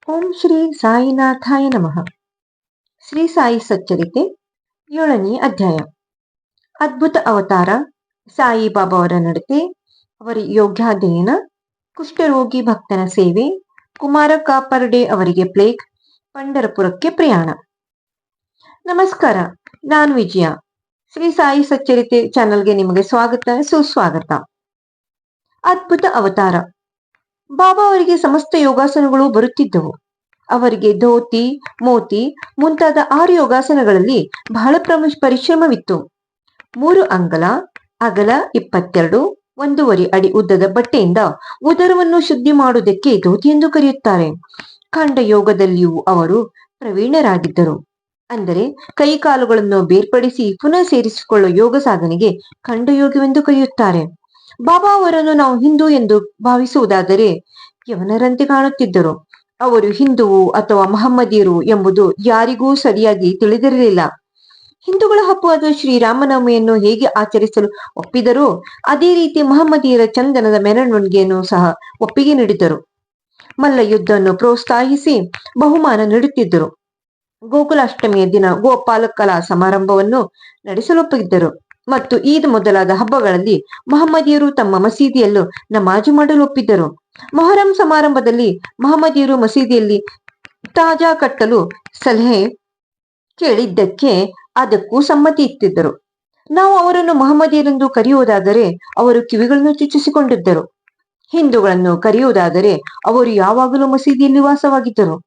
ಓಂ ಶ್ರೀ ಸಾಯಿನಾಥಾಯ ನಮಃ. ಶ್ರೀ ಸಾಯಿ ಸಚ್ಚರಿತೆ 7ನೇ ಅಧ್ಯಾಯ. ಅದ್ಭುತ ಅವತಾರ, ಸಾಯಿ ಬಾಬಾ ಅವರ ನಡತೆ, ಅವರ ಯೋಗಾಧ್ಯಯನ, ಕುಷ್ಠರೋಗಿ ಭಕ್ತನ ಸೇವೆ, ಕುಮಾರ ಕಾಪರ್ಡೆ ಅವರಿಗೆ ಪ್ಲೇಗ್, ಪಂಢರಪುರಕ್ಕೆ ಪ್ರಯಾಣ. ನಮಸ್ಕಾರ, ನಾನು ವಿಜಯ. ಶ್ರೀ ಸಾಯಿ ಸಚ್ಚರಿತೆ ಚಾನಲ್ಗೆ ನಿಮಗೆ ಸ್ವಾಗತ, ಸುಸ್ವಾಗತ. ಅದ್ಭುತ ಅವತಾರ. ಬಾಬಾ ಅವರಿಗೆ ಸಮಸ್ತ ಯೋಗಾಸನಗಳು ಬರುತ್ತಿದ್ದವು. ಅವರಿಗೆ ಧೋತಿ, ಮೋತಿ ಮುಂತಾದ 6 ಯೋಗಾಸನಗಳಲ್ಲಿ ಬಹಳ ಪರಿಶ್ರಮವಿತ್ತು. 3 ಅಂಗಲ ಅಗಲ 22 1.5 ಅಡಿ ಉದ್ದದ ಬಟ್ಟೆಯಿಂದ ಉದರವನ್ನು ಶುದ್ಧಿ ಮಾಡುವುದಕ್ಕೆ ಧೋತಿ ಎಂದು ಕರೆಯುತ್ತಾರೆ. ಖಂಡ ಯೋಗದಲ್ಲಿಯೂ ಅವರು ಪ್ರವೀಣರಾಗಿದ್ದರು. ಅಂದರೆ ಕೈ ಕಾಲುಗಳನ್ನು ಬೇರ್ಪಡಿಸಿ ಪುನಃ ಸೇರಿಸಿಕೊಳ್ಳುವ ಯೋಗ ಸಾಧನೆಗೆ ಖಂಡಯೋಗವೆಂದು ಕರೆಯುತ್ತಾರೆ. ಬಾಬಾ ಅವರನ್ನು ನಾವು ಹಿಂದೂ ಎಂದು ಭಾವಿಸುವುದಾದರೆ ಯವನರಂತೆ ಕಾಣುತ್ತಿದ್ದರು. ಅವರು ಹಿಂದುವು ಅಥವಾ ಮಹಮ್ಮದಿಯರು ಎಂಬುದು ಯಾರಿಗೂ ಸರಿಯಾಗಿ ತಿಳಿದಿರಲಿಲ್ಲ. ಹಿಂದೂಗಳ ಹಬ್ಬವಾದ ಶ್ರೀರಾಮನವಮಿಯನ್ನು ಹೇಗೆ ಆಚರಿಸಲು ಒಪ್ಪಿದರೋ ಅದೇ ರೀತಿ ಮಹಮ್ಮದಿಯರ ಚಂದನದ ಮೆರವಣಿಗೆಯನ್ನು ಸಹ ಒಪ್ಪಿಗೆ ನೀಡಿದರು. ಮಲ್ಲ ಯುದ್ಧವನ್ನು ಪ್ರೋತ್ಸಾಹಿಸಿ ಬಹುಮಾನ ನೀಡುತ್ತಿದ್ದರು. ಗೋಕುಲಾಷ್ಟಮಿಯ ದಿನ ಗೋಪಾಲಕಲಾ ಸಮಾರಂಭವನ್ನು ನಡೆಸಲೊಪ್ಪಿದ್ದರು ಮತ್ತು ಈದ್ ಮೊದಲಾದ ಹಬ್ಬಗಳಲ್ಲಿ ಮಹಮ್ಮದಿಯರು ತಮ್ಮ ಮಸೀದಿಯಲ್ಲೂ ನಮಾಜು ಮಾಡಲು ಒಪ್ಪಿದ್ದರು. ಮೊಹರಂ ಸಮಾರಂಭದಲ್ಲಿ ಮಹಮ್ಮದಿಯರು ಮಸೀದಿಯಲ್ಲಿ ತಾಜಾ ಕಟ್ಟಲು ಸಲಹೆ ಕೇಳಿದ್ದಕ್ಕೆ ಅದಕ್ಕೂ ಸಮ್ಮತಿ ಇತ್ತಿದ್ದರು. ನಾವು ಅವರನ್ನು ಮಹಮ್ಮದಿಯರೆಂದು ಕರೆಯುವುದಾದರೆ ಅವರು ಕಿವಿಗಳನ್ನು ಚುಚ್ಚಿಸಿಕೊಂಡಿದ್ದರು. ಹಿಂದೂಗಳನ್ನು ಕರೆಯುವುದಾದರೆ ಅವರು ಯಾವಾಗಲೂ ಮಸೀದಿಯಲ್ಲಿ ವಾಸವಾಗಿದ್ದರು.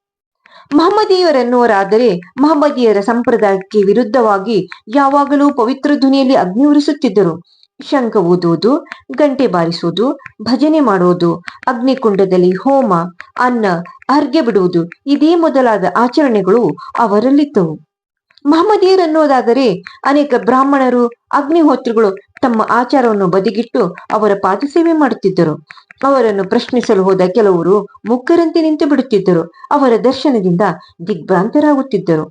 ಮಹಮ್ಮದೀಯರೆನ್ನುವರಾದರೆ ಮಹಮ್ಮದೀಯರ ಸಂಪ್ರದಾಯಕ್ಕೆ ವಿರುದ್ಧವಾಗಿ ಯಾವಾಗಲೂ ಪವಿತ್ರ ಧ್ವನಿಯಲ್ಲಿ ಅಗ್ನಿ ಉರಿಸುತ್ತಿದ್ದರು. ಶಂಖ ಊದುವುದು, ಗಂಟೆ ಬಾರಿಸುವುದು, ಭಜನೆ ಮಾಡುವುದು, ಅಗ್ನಿಕುಂಡದಲ್ಲಿ ಹೋಮ, ಅನ್ನ ಅರ್ಘ್ಯ ಬಿಡುವುದು ಇದೇ ಮೊದಲಾದ ಆಚರಣೆಗಳು ಅವರಲ್ಲಿದ್ದವು. ಮಹಮ್ಮದೀಯರನ್ನುವುದಾದರೆ ಅನೇಕ ಬ್ರಾಹ್ಮಣರು, ಅಗ್ನಿಹೋತ್ರಿಗಳು ತಮ್ಮ ಆಚಾರವನ್ನು ಬದಿಗಿಟ್ಟು ಅವರ ಪಾದಸೇವೆ ಮಾಡುತ್ತಿದ್ದರು. ಅವರನ್ನು ಪ್ರಶ್ನಿಸಲು ಹೋದ ಕೆಲವರು ಮುಗ್ಗರಂತೆ ನಿಂತು ಬಿಡುತ್ತಿದ್ದರು. ಅವರ ದರ್ಶನದಿಂದ ದಿಗ್ಭ್ರಾಂತರಾಗುತ್ತಿದ್ದರು.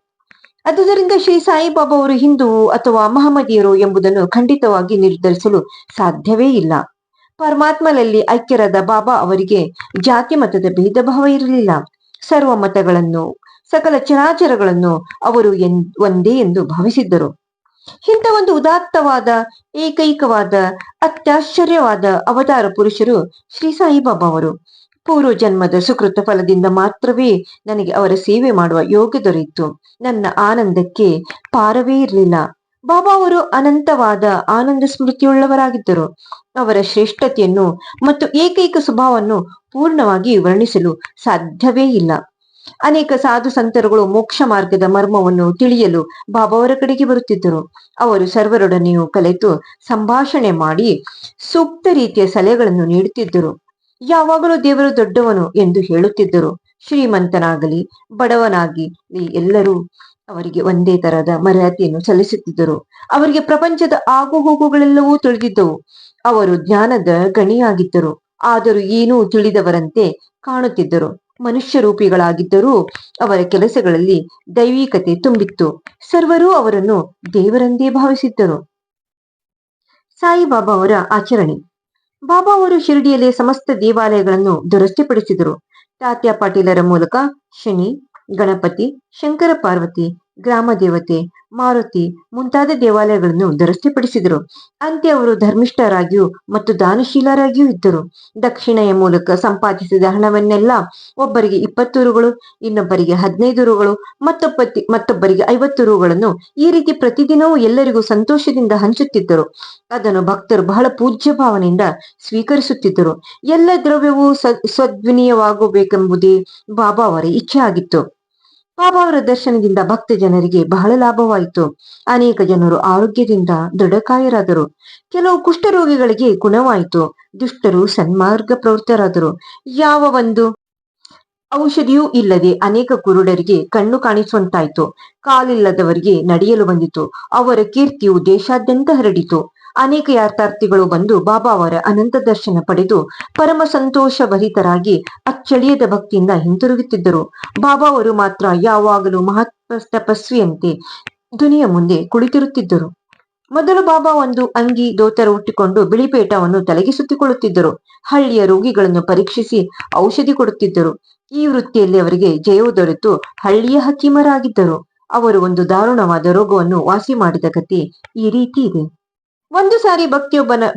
ಆದುದರಿಂದ ಶ್ರೀ ಸಾಯಿಬಾಬಾ ಅವರು ಹಿಂದೂ ಅಥವಾ ಮಹಮ್ಮದೀಯರು ಎಂಬುದನ್ನು ಖಂಡಿತವಾಗಿ ನಿರ್ಧರಿಸಲು ಸಾಧ್ಯವೇ ಇಲ್ಲ. ಪರಮಾತ್ಮನಲ್ಲಿ ಐಕ್ಯರಾದ ಬಾಬಾ ಅವರಿಗೆ ಜಾತಿ ಮತದ ಭೇದ ಭಾವ ಇರಲಿಲ್ಲ. ಸರ್ವ ಮತಗಳನ್ನು, ಸಕಲ ಚರಾಚರಗಳನ್ನು ಅವರು ಒಂದೇ ಎಂದು ಭಾವಿಸಿದ್ದರು. ಇಂಥ ಒಂದು ಉದಾತ್ತವಾದ, ಏಕೈಕವಾದ, ಅತ್ಯಾಶ್ಚರ್ಯವಾದ ಅವತಾರ ಪುರುಷರು ಶ್ರೀ ಸಾಯಿಬಾಬಾ ಅವರು. ಪೂರ್ವ ಜನ್ಮದ ಸುಕೃತ ಫಲದಿಂದ ಮಾತ್ರವೇ ನನಗೆ ಅವರ ಸೇವೆ ಮಾಡುವ ಯೋಗ ದೊರೆಯಿತು. ನನ್ನ ಆನಂದಕ್ಕೆ ಪಾರವೇ ಇರಲಿಲ್ಲ. ಬಾಬಾ ಅವರು ಅನಂತವಾದ ಆನಂದ ಸ್ಮೃತಿಯುಳ್ಳವರಾಗಿದ್ದರು. ಅವರ ಶ್ರೇಷ್ಠತೆಯನ್ನು ಮತ್ತು ಏಕೈಕ ಸ್ವಭಾವವನ್ನು ಪೂರ್ಣವಾಗಿ ವರ್ಣಿಸಲು ಸಾಧ್ಯವೇ ಇಲ್ಲ. ಅನೇಕ ಸಾಧು ಸಂತರುಗಳು ಮೋಕ್ಷ ಮಾರ್ಗದ ಮರ್ಮವನ್ನು ತಿಳಿಯಲು ಬಾಬಾ ಅವರ ಕಡೆಗೆ ಬರುತ್ತಿದ್ದರು. ಅವರು ಸರ್ವರೊಡನೆಯೂ ಕಲೆತು ಸಂಭಾಷಣೆ ಮಾಡಿ ಸೂಕ್ತ ರೀತಿಯ ಸಲಹೆಗಳನ್ನು ನೀಡುತ್ತಿದ್ದರು. ಯಾವಾಗಲೂ ದೇವರು ದೊಡ್ಡವನು ಎಂದು ಹೇಳುತ್ತಿದ್ದರು. ಶ್ರೀಮಂತನಾಗಲಿ ಬಡವನಾಗಲಿ ಎಲ್ಲರೂ ಅವರಿಗೆ ಒಂದೇ ತರಹದ ಮರ್ಯಾದೆಯನ್ನು ಸಲ್ಲಿಸುತ್ತಿದ್ದರು. ಅವರಿಗೆ ಪ್ರಪಂಚದ ಆಗುಹೋಗುಗಳೆಲ್ಲವೂ ತಿಳಿದಿದ್ದವು. ಅವರು ಜ್ಞಾನದ ಗಣಿಯಾಗಿದ್ದರು. ಆದರೂ ಏನೂ ತಿಳಿದವರಂತೆ ಕಾಣುತ್ತಿದ್ದರು. ಮನುಷ್ಯ ರೂಪಿಗಳಾಗಿದ್ದರೂ ಅವರ ಕೆಲಸಗಳಲ್ಲಿ ದೈವಿಕತೆ ತುಂಬಿತ್ತು. ಸರ್ವರೂ ಅವರನ್ನು ದೇವರೆಂದೇ ಭಾವಿಸಿದ್ದರು. ಸಾಯಿಬಾಬಾ ಅವರ ಆಚರಣೆ. ಬಾಬಾ ಅವರು ಶಿರಡಿಯಲ್ಲಿ ಸಮಸ್ತ ದೇವಾಲಯಗಳನ್ನು ದುರಸ್ತಿಪಡಿಸಿದರು. ತಾತ್ಯಾ ಪಾಟೀಲರ ಮೂಲಕ ಶನಿ, ಗಣಪತಿ, ಶಂಕರ ಪಾರ್ವತಿ, ಗ್ರಾಮ ದೇವತೆ, ಮಾರುತಿ ಮುಂತಾದ ದೇವಾಲಯಗಳನ್ನು ದುರಸ್ತಿಪಡಿಸಿದರು. ಅಂತೆ ಅವರು ಧರ್ಮಿಷ್ಠರಾಗಿಯೂ ಮತ್ತು ದಾನಶೀಲರಾಗಿಯೂ ಇದ್ದರು. ದಕ್ಷಿಣೆಯ ಮೂಲಕ ಸಂಪಾದಿಸಿದ ಹಣವನ್ನೆಲ್ಲ ಒಬ್ಬರಿಗೆ 20 ರುಗಳು, ಇನ್ನೊಬ್ಬರಿಗೆ 15 ರುಗಳು, ಮತ್ತೊಬ್ಬರಿಗೆ 50 ರುಗಳನ್ನು ಈ ರೀತಿ ಪ್ರತಿದಿನವೂ ಎಲ್ಲರಿಗೂ ಸಂತೋಷದಿಂದ ಹಂಚುತ್ತಿದ್ದರು. ಅದನ್ನು ಭಕ್ತರು ಬಹಳ ಪೂಜ್ಯ ಭಾವನೆಯಿಂದ ಸ್ವೀಕರಿಸುತ್ತಿದ್ದರು. ಎಲ್ಲ ದ್ರವ್ಯವೂ ಸದ್ವಿನಿಯೋಗವಾಗಬೇಕೆಂಬುದೇ ಬಾಬಾ ಅವರ ಇಚ್ಛೆ ಆಗಿತ್ತು. ಬಾಬಾ ಅವರ ದರ್ಶನದಿಂದ ಭಕ್ತ ಜನರಿಗೆ ಬಹಳ ಲಾಭವಾಯಿತು. ಅನೇಕ ಜನರು ಆರೋಗ್ಯದಿಂದ ದೃಢಕಾಯರಾದರು. ಕೆಲವು ಕುಷ್ಠರೋಗಿಗಳಿಗೆ ಗುಣವಾಯಿತು. ದುಷ್ಟರು ಸನ್ಮಾರ್ಗ ಪ್ರವೃತ್ತರಾದರು. ಯಾವ ಒಂದು ಔಷಧಿಯೂ ಇಲ್ಲದೆ ಅನೇಕ ಕುರುಡರಿಗೆ ಕಣ್ಣು ಕಾಣಿಸುವಂತಾಯಿತು. ಕಾಲಿಲ್ಲದವರಿಗೆ ನಡೆಯಲು ಬಂದಿತು. ಅವರ ಕೀರ್ತಿಯು ದೇಶಾದ್ಯಂತ ಹರಡಿತು. ಅನೇಕ ಯಾತ್ರಾರ್ಥಿಗಳು ಬಂದು ಬಾಬಾ ಅವರ ಅನಂತ ದರ್ಶನ ಪಡೆದು ಪರಮ ಸಂತೋಷ ಭರಿತರಾಗಿ ಅಚ್ಚಳಿಯದ ಭಕ್ತಿಯಿಂದ ಹಿಂತಿರುಗುತ್ತಿದ್ದರು. ಬಾಬಾ ಅವರು ಮಾತ್ರ ಯಾವಾಗಲೂ ಮಹಾತ್ಮ ತಪಸ್ವಿಯಂತೆ ಧ್ವನಿಯ ಮುಂದೆ ಕುಳಿತಿರುತ್ತಿದ್ದರು. ಮೊದಲು ಬಾಬಾ ಒಂದು ಅಂಗಿ ದೋತರ ಉಟ್ಟಿಕೊಂಡು ಬಿಳಿಪೇಟವನ್ನು ತಲೆಗೆ ಸುತ್ತಿಕೊಳ್ಳುತ್ತಿದ್ದರು. ಹಳ್ಳಿಯ ರೋಗಿಗಳನ್ನು ಪರೀಕ್ಷಿಸಿ ಔಷಧಿ ಕೊಡುತ್ತಿದ್ದರು. ಈ ವೃತ್ತಿಯಲ್ಲಿ ಅವರಿಗೆ ಜಯವು ದೊರೆತು ಹಳ್ಳಿಯ ಹಕೀಮರಾಗಿದ್ದರು. ಅವರು ಒಂದು ದಾರುಣವಾದ ರೋಗವನ್ನು ವಾಸಿ ಮಾಡಿದ ಕಥೆ ಈ ರೀತಿ ಇದೆ. ಒಂದು ಸಾರಿ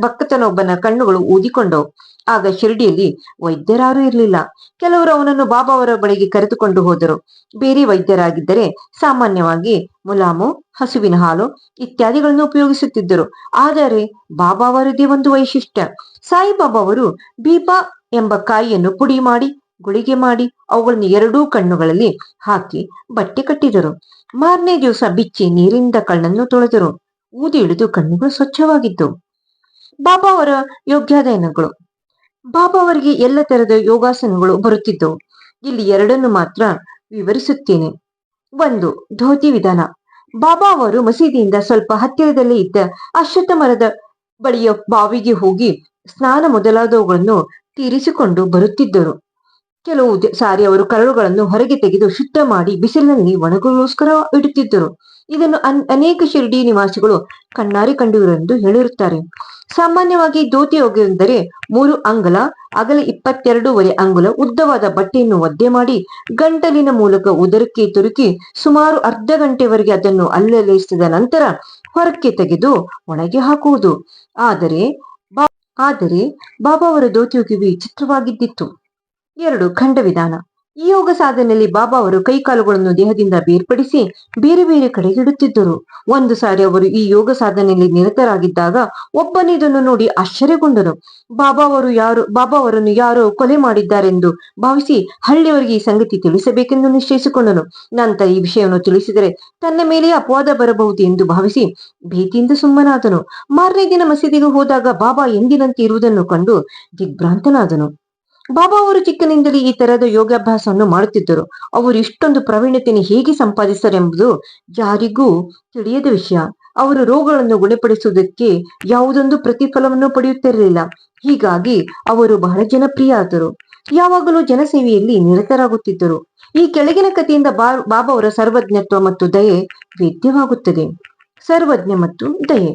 ಭಕ್ತನೊಬ್ಬನ ಕಣ್ಣುಗಳು ಊದಿಕೊಂಡವು. ಆಗ ಶಿರ್ಡಿಯಲ್ಲಿ ವೈದ್ಯರಾರೂ ಇರಲಿಲ್ಲ. ಕೆಲವರು ಅವನನ್ನು ಬಾಬಾ ಅವರ ಬಳಿಗೆ ಕರೆದುಕೊಂಡು ಹೋದರು. ಬೇರೆ ವೈದ್ಯರಾಗಿದ್ದರೆ ಸಾಮಾನ್ಯವಾಗಿ ಮುಲಾಮು, ಹಸುವಿನ ಹಾಲು ಇತ್ಯಾದಿಗಳನ್ನು ಉಪಯೋಗಿಸುತ್ತಿದ್ದರು. ಆದರೆ ಬಾಬಾ ಅವರದೇ ಒಂದು ವೈಶಿಷ್ಟ್ಯ. ಸಾಯಿಬಾಬಾ ಅವರು ಬೀಪಾ ಎಂಬ ಕಾಯಿಯನ್ನು ಪುಡಿ ಮಾಡಿ ಗುಳಿಗೆ ಮಾಡಿ ಅವುಗಳನ್ನು ಎರಡೂ ಕಣ್ಣುಗಳಲ್ಲಿ ಹಾಕಿ ಬಟ್ಟೆ ಕಟ್ಟಿದರು. ಮಾರನೇ ದಿವಸ ಬಿಚ್ಚಿ ನೀರಿನಿಂದ ಕಣ್ಣನ್ನು ತೊಳೆದರು. ಊದಿ ಹಿಡಿದು ಕಣ್ಣುಗಳು ಸ್ವಚ್ಛವಾಗಿದ್ದವು. ಬಾಬಾ ಅವರ ಯೋಗ್ಯಾದಯನಗಳು. ಬಾಬಾ ಅವರಿಗೆ ಎಲ್ಲ ತರದ ಯೋಗಾಸನಗಳು ಬರುತ್ತಿದ್ದವು. ಇಲ್ಲಿ ಎರಡನ್ನು ಮಾತ್ರ ವಿವರಿಸುತ್ತೇನೆ. ಒಂದು, ಧೋತಿ ವಿಧಾನ. ಬಾಬಾ ಅವರು ಮಸೀದಿಯಿಂದ ಸ್ವಲ್ಪ ಹತ್ತಿರದಲ್ಲೇ ಇದ್ದ ಅಶ್ವತ್ಥ ಮರದ ಬಳಿಯ ಬಾವಿಗೆ ಹೋಗಿ ಸ್ನಾನ ಮೊದಲಾದವುಗಳನ್ನು ತೀರಿಸಿಕೊಂಡು ಬರುತ್ತಿದ್ದರು. ಕೆಲವು ಸಾರಿ ಅವರು ಕರಳುಗಳನ್ನು ಹೊರಗೆ ತೆಗೆದು ಶುದ್ಧ ಮಾಡಿ ಬಿಸಿಲಿನಲ್ಲಿ ಒಣಗಲೋಸ್ಕರ ಇಡುತ್ತಿದ್ದರು. ಇದನ್ನು ಅನೇಕ ಶಿರ್ಡಿ ನಿವಾಸಿಗಳು ಕಣ್ಣಾರೆ ಕಂಡಿರುವರೆಂದು ಹೇಳಿರುತ್ತಾರೆ. ಸಾಮಾನ್ಯವಾಗಿ ಧೋತಿ ಎಂದರೆ 3 ಅಂಗುಲ ಅಗಲ 22.5 ಅಂಗುಲ ಉದ್ದವಾದ ಬಟ್ಟೆಯನ್ನು ಒದ್ದೆ ಮಾಡಿ ಗಂಟಲಿನ ಮೂಲಕ ಉದರಕ್ಕೆ ತುರುಕಿ ಸುಮಾರು ಅರ್ಧ ಗಂಟೆವರೆಗೆ ಅದನ್ನು ಅಲ್ಲಲೇಸಿದ ನಂತರ ಹೊರಕ್ಕೆ ತೆಗೆದು ಒಣಗಿ ಹಾಕುವುದು. ಆದರೆ ಬಾಬಾ ಅವರ ಧೋತಿಯು ವಿಚಿತ್ರವಾಗಿದ್ದಿತ್ತು. 2, ಖಂಡ ವಿಧಾನ. ಈ ಯೋಗ ಸಾಧನೆಯಲ್ಲಿ ಬಾಬಾ ಅವರು ಕೈಕಾಲುಗಳನ್ನು ದೇಹದಿಂದ ಬೇರ್ಪಡಿಸಿ ಬೇರೆ ಬೇರೆ ಕಡೆಗೆ ಇಡುತ್ತಿದ್ದರು. ಒಂದು ಸಾರಿ ಅವರು ಈ ಯೋಗ ಸಾಧನೆಯಲ್ಲಿ ನಿರತರಾಗಿದ್ದಾಗ ಒಬ್ಬನು ಇದನ್ನು ನೋಡಿ ಆಶ್ಚರ್ಯಗೊಂಡನು. ಬಾಬಾ ಅವರನ್ನು ಯಾರೋ ಕೊಲೆ ಮಾಡಿದ್ದಾರೆಂದು ಭಾವಿಸಿ ಹಳ್ಳಿಯವರಿಗೆ ಈ ಸಂಗತಿ ತಿಳಿಸಬೇಕೆಂದು ನಿಶ್ಚಯಿಸಿಕೊಂಡನು. ನಂತರ ಈ ವಿಷಯವನ್ನು ತಿಳಿಸಿದರೆ ತನ್ನ ಮೇಲೆ ಅಪವಾದ ಬರಬಹುದು ಎಂದು ಭಾವಿಸಿ ಭೀತಿಯಿಂದ ಸುಮ್ಮನಾದನು. ಮಾರನೇ ದಿನ ಮಸೀದಿಗೆ ಹೋದಾಗ ಬಾಬಾ ಎಂದಿನಂತೆ ಇರುವುದನ್ನು ಕಂಡು ದಿಗ್ಭ್ರಾಂತನಾದನು. ಬಾಬಾ ಅವರು ಚಿಕ್ಕನಿಂದಲೇ ಈ ತರಹದ ಯೋಗಾಭ್ಯಾಸವನ್ನು ಮಾಡುತ್ತಿದ್ದರು. ಅವರು ಇಷ್ಟೊಂದು ಪ್ರವೀಣತೆಯನ್ನು ಹೇಗೆ ಎಂಬುದು ಯಾರಿಗೂ ತಿಳಿಯದ ವಿಷಯ. ಅವರು ರೋಗಗಳನ್ನು ಗುಣಪಡಿಸುವುದಕ್ಕೆ ಯಾವುದೊಂದು ಪ್ರತಿಫಲವನ್ನು ಪಡೆಯುತ್ತಿರಲಿಲ್ಲ. ಹೀಗಾಗಿ ಅವರು ಬಹಳ ಜನಪ್ರಿಯ ಆದರು. ಯಾವಾಗಲೂ ಜನಸೇವೆಯಲ್ಲಿ ನಿರತರಾಗುತ್ತಿದ್ದರು. ಈ ಕೆಳಗಿನ ಕಥೆಯಿಂದ ಬಾಬಾ ಅವರ ಸರ್ವಜ್ಞತ್ವ ಮತ್ತು ದಯೆ ವೇದ್ಯವಾಗುತ್ತದೆ. ಸರ್ವಜ್ಞ ಮತ್ತು ದಯೆ.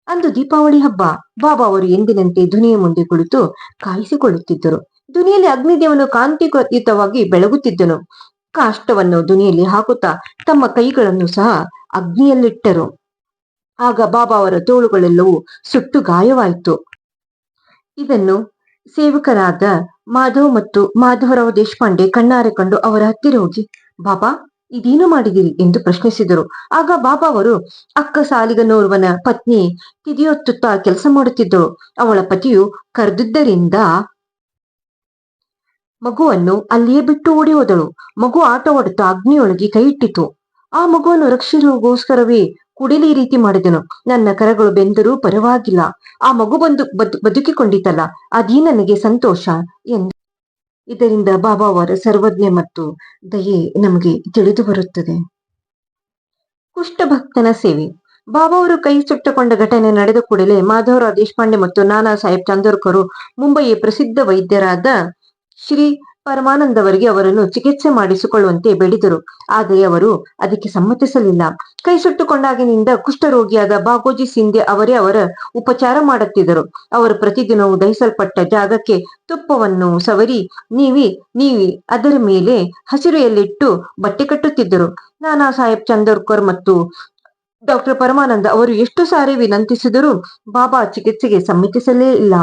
ಅಂದು ದೀಪಾವಳಿ ಹಬ್ಬ. ಬಾಬಾ ಅವರು ಎಂದಿನಂತೆ ಧ್ವನಿಯ ಮುಂದೆ ಕುಳಿತು ಕಾಯಿಸಿಕೊಳ್ಳುತ್ತಿದ್ದರು. ಧ್ವನಿಯಲ್ಲಿ ಅಗ್ನಿದೇವನು ಕಾಂತಿಯುತವಾಗಿ ಬೆಳಗುತ್ತಿದ್ದನು. ಕಾಷ್ಟವನ್ನು ಧ್ವನಿಯಲ್ಲಿ ಹಾಕುತ್ತಾ ತಮ್ಮ ಕೈಗಳನ್ನು ಸಹ ಅಗ್ನಿಯಲ್ಲಿಟ್ಟರು. ಆಗ ಬಾಬಾ ಅವರ ತೋಳುಗಳೆಲ್ಲವೂ ಸುಟ್ಟು ಗಾಯವಾಯಿತು. ಇದನ್ನು ಸೇವಕರಾದ ಮಾಧವರಾವ್ ದೇಶಪಾಂಡೆ ಕಣ್ಣಾರೆ ಕಂಡು ಅವರ ಹತ್ತಿರ ಹೋಗಿ, ಬಾಬಾ ಇದೇನು ಮಾಡಿದಿರಿ ಎಂದು ಪ್ರಶ್ನಿಸಿದರು. ಆಗ ಬಾಬಾ ಅವರು ಅಕ್ಕ ಸಾಲಿಗನೋರ್ವನ ಪತ್ನಿ ತಿದಿಯೊತ್ತುತ್ತಾ ಕೆಲಸ ಮಾಡುತ್ತಿದ್ದಳು. ಅವಳ ಪತಿಯು ಕರೆದಿದ್ದರಿಂದ ಮಗುವನ್ನು ಅಲ್ಲಿಯೇ ಬಿಟ್ಟು ಓಡಿ ಹೋದಳು. ಮಗು ಆಟವಾಡುತ್ತಾ ಅಗ್ನಿಯೊಳಗೆ ಕೈ ಇಟ್ಟಿತು. ಆ ಮಗುವನ್ನು ರಕ್ಷಿಸುವಗೋಸ್ಕರವೇ ಕುಡಿಲಿ ಈ ರೀತಿ ಮಾಡಿದನು. ನನ್ನ ಕರಗಳು ಬೆಂದರೂ ಪರವಾಗಿಲ್ಲ, ಆ ಮಗು ಬದುಕಿಕೊಂಡಿತಲ್ಲ, ಅದೇ ನನಗೆ ಸಂತೋಷ ಎಂದು. ಇದರಿಂದ ಬಾಬಾ ಅವರ ಸರ್ವಜ್ಞ ಮತ್ತು ದಯೆ ನಮಗೆ ತಿಳಿದು ಬರುತ್ತದೆ. ಕುಷ್ಠಭಕ್ತನ ಸೇವೆ. ಬಾಬಾ ಅವರು ಕೈ ಸುಟ್ಟುಕೊಂಡ ಘಟನೆ ನಡೆದ ಕೂಡಲೇ ಮಾಧವರಾವ್ ದೇಶಪಾಂಡೆ ಮತ್ತು ನಾನಾ ಸಾಹೇಬ್ ಚಂದೋರ್ಕರ್ ಮುಂಬಯಿಯ ಪ್ರಸಿದ್ಧ ವೈದ್ಯರಾದ ಶ್ರೀ ಪರಮಾನಂದವರಿಗೆ ಅವರನ್ನು ಚಿಕಿತ್ಸೆ ಮಾಡಿಸಿಕೊಳ್ಳುವಂತೆ ಬೇಡಿದರು. ಆದರೆ ಅವರು ಅದಕ್ಕೆ ಸಮ್ಮತಿಸಲಿಲ್ಲ. ಕೈ ಸುಟ್ಟುಕೊಂಡಾಗಿನಿಂದ ಕುಷ್ಠರೋಗಿಯಾದ ಬಾಗೋಜಿ ಸಿಂಧೆ ಅವರೇ ಅವರ ಉಪಚಾರ ಮಾಡುತ್ತಿದ್ದರು. ಅವರು ಪ್ರತಿದಿನವೂ ದಹಿಸಲ್ಪಟ್ಟ ಜಾಗಕ್ಕೆ ತುಪ್ಪವನ್ನು ಸವರಿ ನೀವಿ ಅದರ ಮೇಲೆ ಹಸಿರು ಎಲ್ಲಿಟ್ಟು ಬಟ್ಟೆ ಕಟ್ಟುತ್ತಿದ್ದರು. ನಾನಾ ಸಾಹೇಬ್ ಚಂದೋರ್ಕರ್ ಮತ್ತು ಡಾಕ್ಟರ್ ಪರಮಾನಂದ ಅವರು ಎಷ್ಟು ಸಾರಿ ವಿನಂತಿಸಿದರೂ ಬಾಬಾ ಚಿಕಿತ್ಸೆಗೆ ಸಮ್ಮತಿಸಲೇ ಇಲ್ಲ.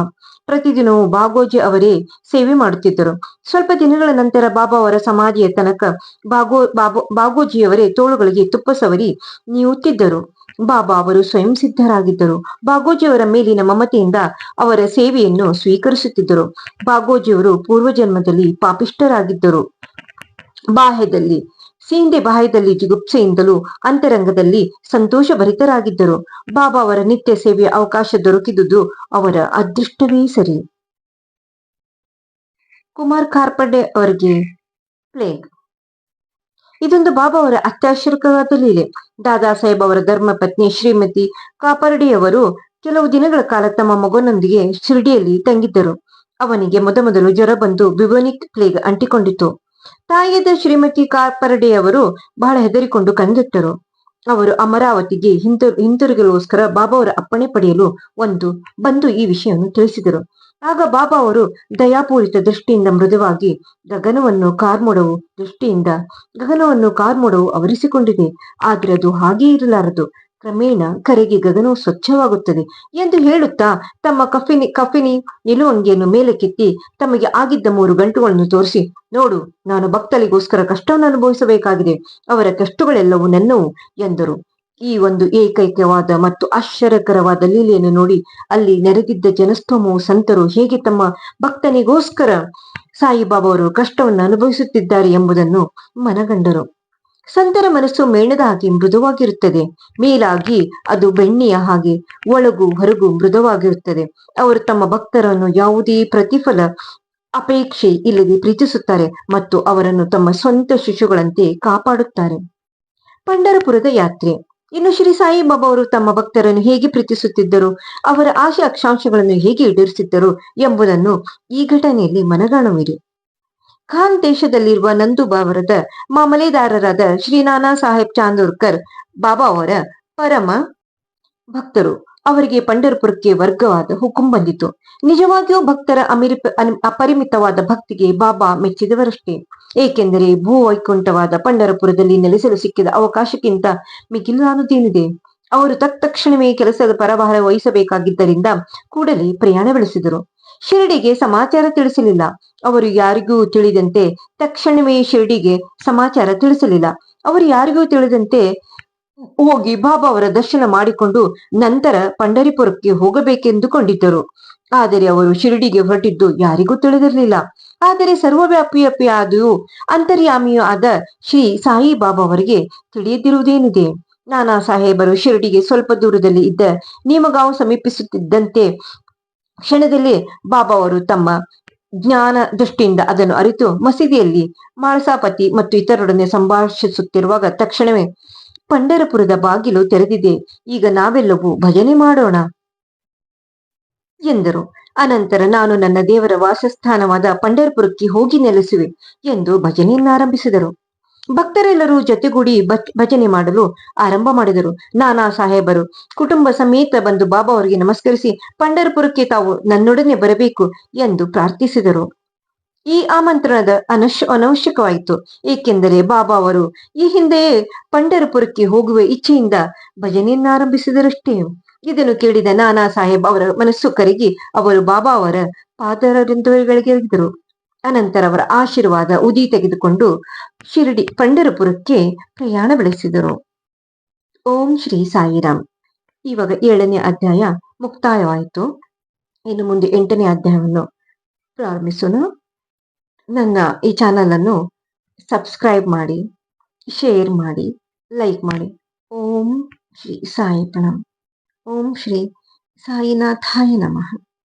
ಪ್ರತಿದಿನವೂ ಬಾಗೋಜಿ ಅವರೇ ಸೇವೆ ಮಾಡುತ್ತಿದ್ದರು. ಸ್ವಲ್ಪ ದಿನಗಳ ನಂತರ ಬಾಬಾ ಅವರ ಸಮಾಧಿಯ ತನಕ ಬಾಗೋಜಿಯವರೇ ತೋಳುಗಳಿಗೆ ತುಪ್ಪ ಸವರಿ ನೀವುತ್ತಿದ್ದರು. ಬಾಬಾ ಅವರು ಸ್ವಯಂ ಸಿದ್ಧರಾಗಿದ್ದರು. ಬಾಗೋಜಿಯವರ ಮೇಲಿನ ಮಮತೆಯಿಂದ ಅವರ ಸೇವೆಯನ್ನು ಸ್ವೀಕರಿಸುತ್ತಿದ್ದರು. ಬಾಗೋಜಿಯವರು ಪೂರ್ವಜನ್ಮದಲ್ಲಿ ಪಾಪಿಷ್ಠರಾಗಿದ್ದರು. ಬಾಹ್ಯದಲ್ಲಿ ಜಿಗುಪ್ಸೆಯಿಂದಲೂ ಅಂತರಂಗದಲ್ಲಿ ಸಂತೋಷ ಭರಿತರಾಗಿದ್ದರು. ಬಾಬಾ ಅವರ ನಿತ್ಯ ಸೇವೆಯ ಅವಕಾಶ ದೊರಕಿದುದು ಅವರ ಅದೃಷ್ಟವೇ ಸರಿ. ಕುಮಾರ್ ಕಾರ್ಪಡೆ ಅವರಿಗೆ ಪ್ಲೇಗ್. ಇದೊಂದು ಬಾಬಾ ಅವರ ಅತ್ಯಾಶ್ಚರ್ಯಕವಾದ ಲೀಲೆ. ದಾದಾ ಸಾಹೇಬ್ ಅವರ ಧರ್ಮ ಪತ್ನಿ ಶ್ರೀಮತಿ ಕಾಪರ್ಡೆಯವರು ಕೆಲವು ದಿನಗಳ ಕಾಲ ತಮ್ಮ ಮಗನೊಂದಿಗೆ ಶಿರ್ಡಿಯಲ್ಲಿ ತಂಗಿದ್ದರು. ಅವನಿಗೆ ಮೊದಮೊದಲು ಜ್ವರ ಬಂದು ಬ್ಯುಬೋನಿಕ್ ಪ್ಲೇಗ್ ಅಂಟಿಕೊಂಡಿತು. ತಾಯಿಯಾದ ಶ್ರೀಮತಿ ಕಾಪರ್ಡೆಯವರು ಬಹಳ ಹೆದರಿಕೊಂಡು ಕಂಗೆಟ್ಟರು. ಅವರು ಅಮರಾವತಿಗೆ ಹಿಂತಿರುಗಲೋಸ್ಕರ ಬಾಬಾ ಅವರ ಅಪ್ಪಣೆ ಪಡೆಯಲು ಬಂದು ಈ ವಿಷಯವನ್ನು ತಿಳಿಸಿದರು. ಆಗ ಬಾಬಾ ಅವರು ದಯಾಪೂರಿತ ದೃಷ್ಟಿಯಿಂದ ಮೃದುವಾಗಿ ಗಗನವನ್ನು ಕಾರ್ಮೋಡವು ಆವರಿಸಿಕೊಂಡಿದೆ. ಆದರೆ ಅದು ಹಾಗೇ ಇರಲಾರದು. ಕ್ರಮೇಣ ಕರೆಗೆ ಗಗನವು ಸ್ವಚ್ಛವಾಗುತ್ತದೆ ಎಂದು ಹೇಳುತ್ತಾ ತಮ್ಮ ಕಫಿನಿ ನಿಲುವಂಗಿಯನ್ನು ಮೇಲಕ್ಕೆತ್ತಿ ತಮಗೆ ಆಗಿದ್ದ 3 ಗಂಟುಗಳನ್ನು ತೋರಿಸಿ, ನೋಡು, ನಾನು ಭಕ್ತರಿಗೋಸ್ಕರ ಕಷ್ಟವನ್ನು ಅನುಭವಿಸಬೇಕಾಗಿದೆ. ಅವರ ಕಷ್ಟಗಳೆಲ್ಲವೂ ನನ್ನವು ಎಂದರು. ಈ ಒಂದು ಏಕೈಕವಾದ ಮತ್ತು ಆಶ್ಚರ್ಯಕರವಾದ ಲೀಲೆಯನ್ನು ನೋಡಿ ಅಲ್ಲಿ ನೆರೆದಿದ್ದ ಜನಸ್ತೋಮವು ಸಂತರು ಹೇಗೆ ತಮ್ಮ ಭಕ್ತನಿಗೋಸ್ಕರ ಸಾಯಿಬಾಬಾ ಅವರು ಕಷ್ಟವನ್ನು ಅನುಭವಿಸುತ್ತಿದ್ದಾರೆ ಎಂಬುದನ್ನು ಮನಗಂಡರು. ಸಂತರ ಮನಸ್ಸು ಮೇಣದ ಹಾಗೆ ಮೃದುವಾಗಿರುತ್ತದೆ. ಮೇಲಾಗಿ ಅದು ಬೆಣ್ಣೆಯ ಹಾಗೆ, ಒಳಗು ಹೊರಗು ಮೃದುವಾಗಿರುತ್ತದೆ. ಅವರು ತಮ್ಮ ಭಕ್ತರನ್ನು ಯಾವುದೇ ಪ್ರತಿಫಲ ಅಪೇಕ್ಷೆ ಇಲ್ಲದೆ ಪ್ರೀತಿಸುತ್ತಾರೆ ಮತ್ತು ಅವರನ್ನು ತಮ್ಮ ಸ್ವಂತ ಶಿಶುಗಳಂತೆ ಕಾಪಾಡುತ್ತಾರೆ. ಪಂಢರಪುರದ ಯಾತ್ರೆ. ಇನ್ನು ಶ್ರೀ ಸಾಯಿಬಾಬಾ ಅವರು ತಮ್ಮ ಭಕ್ತರನ್ನು ಹೇಗೆ ಪ್ರೀತಿಸುತ್ತಿದ್ದರು, ಅವರ ಆಶೆ ಆಕಾಂಕ್ಷೆಗಳನ್ನು ಹೇಗೆ ಈಡೇರಿಸಿದ್ದರು ಎಂಬುದನ್ನು ಈ ಘಟನೆಯಲ್ಲಿ ಮನಗಾಣುವಿರಿ. ಖಾನ್ ದೇಶದಲ್ಲಿರುವ ನಂದುಬಾವರದ ಮಾಮಲೆದಾರರಾದ ಶ್ರೀ ನಾನಾ ಸಾಹೇಬ್ ಚಾಂದೋರ್ಕರ್ ಬಾಬಾ ಅವರ ಪರಮ ಭಕ್ತರು. ಅವರಿಗೆ ಪಂಢರಪುರಕ್ಕೆ ವರ್ಗವಾದ ಹುಕುಂ ಬಂದಿತು. ನಿಜವಾಗಿಯೂ ಭಕ್ತರ ಅಪರಿಮಿತವಾದ ಭಕ್ತಿಗೆ ಬಾಬಾ ಮೆಚ್ಚಿದವರಷ್ಟೇ. ಏಕೆಂದರೆ ಭೂವೈಕುಂಠವಾದ ಪಂಢರಪುರದಲ್ಲಿ ನೆಲೆಸಲು ಸಿಕ್ಕಿದ ಅವಕಾಶಕ್ಕಿಂತ ಮಿಗಿಲಾದುದೇನಿದೆ. ಅವರು ತಕ್ಷಣವೇ ಕೆಲಸದ ಪರಭಾರ ವಹಿಸಬೇಕಾಗಿದ್ದರಿಂದ ಕೂಡಲೇ ಪ್ರಯಾಣ ಬೆಳೆಸಿದರು. ಶಿರಡಿಗೆ ಸಮಾಚಾರ ತಿಳಿಸಲಿಲ್ಲ. ಅವರು ಯಾರಿಗೂ ತಿಳಿದಂತೆ ತಕ್ಷಣವೇ ಶಿರಡಿಗೆ ಸಮಾಚಾರ ತಿಳಿಸಲಿಲ್ಲ. ಅವರು ಯಾರಿಗೂ ತಿಳಿದಂತೆ ಹೋಗಿ ಬಾಬಾ ಅವರ ದರ್ಶನ ಮಾಡಿಕೊಂಡು ನಂತರ ಪಂಢರಿಪುರಕ್ಕೆ ಹೋಗಬೇಕೆಂದುಕೊಂಡಿದ್ದರು. ಆದರೆ ಅವರು ಶಿರಡಿಗೆ ಹೊರಟಿದ್ದು ಯಾರಿಗೂ ತಿಳಿದಿರಲಿಲ್ಲ. ಆದರೆ ಸರ್ವವ್ಯಾಪಿಯಾದೂ ಅಂತರ್ಯಾಮಿಯೂ ಆದ ಶ್ರೀ ಸಾಯಿಬಾಬಾ ಅವರಿಗೆ ತಿಳಿಯದಿರುವುದೇನಿದೆ. ನಾನಾ ಸಾಹೇಬರು ಶಿರಡಿಗೆ ಸ್ವಲ್ಪ ದೂರದಲ್ಲಿ ಇದ್ದ ನೇಮಗಾಂವ್ ಸಮೀಪಿಸುತ್ತಿದ್ದಂತೆ ಕ್ಷಣದಲ್ಲಿ ಬಾಬಾ ಅವರು ತಮ್ಮ ಜ್ಞಾನ ದೃಷ್ಟಿಯಿಂದ ಅದನ್ನು ಅರಿತು ಮಸೀದಿಯಲ್ಲಿ ಮಾಳಸಾಪತಿ ಮತ್ತು ಇತರರೊಡನೆ ಸಂಭಾಷಿಸುತ್ತಿರುವಾಗ ತಕ್ಷಣವೇ ಪಂಢರಪುರದ ಬಾಗಿಲು ತೆರೆದಿದೆ, ಈಗ ನಾವೆಲ್ಲವೂ ಭಜನೆ ಮಾಡೋಣ ಎಂದರು. ಅನಂತರ ನಾನು ನನ್ನ ದೇವರ ವಾಸಸ್ಥಾನವಾದ ಪಂಢರಪುರಕ್ಕೆ ಹೋಗಿ ನೆಲೆಸುವೆ ಎಂದು ಭಜನೆಯನ್ನಾರಂಭಿಸಿದರು. ಭಕ್ತರೆಲ್ಲರೂ ಜೊತೆಗೂಡಿ ಭಜನೆ ಮಾಡಲು ಆರಂಭ ಮಾಡಿದರು. ನಾನಾ ಸಾಹೇಬರು ಕುಟುಂಬ ಸಮೇತ ಬಂದು ಬಾಬಾ ಅವರಿಗೆ ನಮಸ್ಕರಿಸಿ ಪಂಢರಪುರಕ್ಕೆ ತಾವು ನನ್ನೊಡನೆ ಬರಬೇಕು ಎಂದು ಪ್ರಾರ್ಥಿಸಿದರು. ಈ ಆಮಂತ್ರಣದ ಅನವಶ್ಯಕವಾಯಿತು. ಏಕೆಂದರೆ ಬಾಬಾ ಅವರು ಈ ಹಿಂದೆಯೇ ಪಂಢರಪುರಕ್ಕೆ ಹೋಗುವ ಇಚ್ಛೆಯಿಂದ ಭಜನೆಯನ್ನಾರಂಭಿಸಿದರಷ್ಟೇ. ಇದನ್ನು ಕೇಳಿದ ನಾನಾ ಸಾಹೇಬ್ ಅವರ ಮನಸ್ಸು ಕರಗಿ ಅವರು ಬಾಬಾ ಅವರ ಪಾದಗಳಿಗೆದರು. ಅನಂತರ ಅವರ ಆಶೀರ್ವಾದ ಉದಿ ತೆಗೆದುಕೊಂಡು ಪಂಢರಪುರಕ್ಕೆ ಪ್ರಯಾಣ ಬೆಳೆಸಿದರು. ಓಂ ಶ್ರೀ ಸಾಯಿರಾಮ್. ಇವಾಗ 7ನೇ ಅಧ್ಯಾಯ ಮುಕ್ತಾಯವಾಯಿತು. ಇನ್ನು ಮುಂದೆ 8ನೇ ಅಧ್ಯಾಯವನ್ನು ಪ್ರಾರಂಭಿಸೋಣ. ನನ್ನ ಈ ಚಾನಲ್ ಅನ್ನು ಸಬ್ಸ್ಕ್ರೈಬ್ ಮಾಡಿ, ಶೇರ್ ಮಾಡಿ, ಲೈಕ್ ಮಾಡಿ. ಓಂ ಶ್ರೀ ಸಾಯಿ ಪ್ರಣಾಮ್. ಓಂ ಶ್ರೀ ಸಾಯಿನಾಥಾಯ ನಮಃ.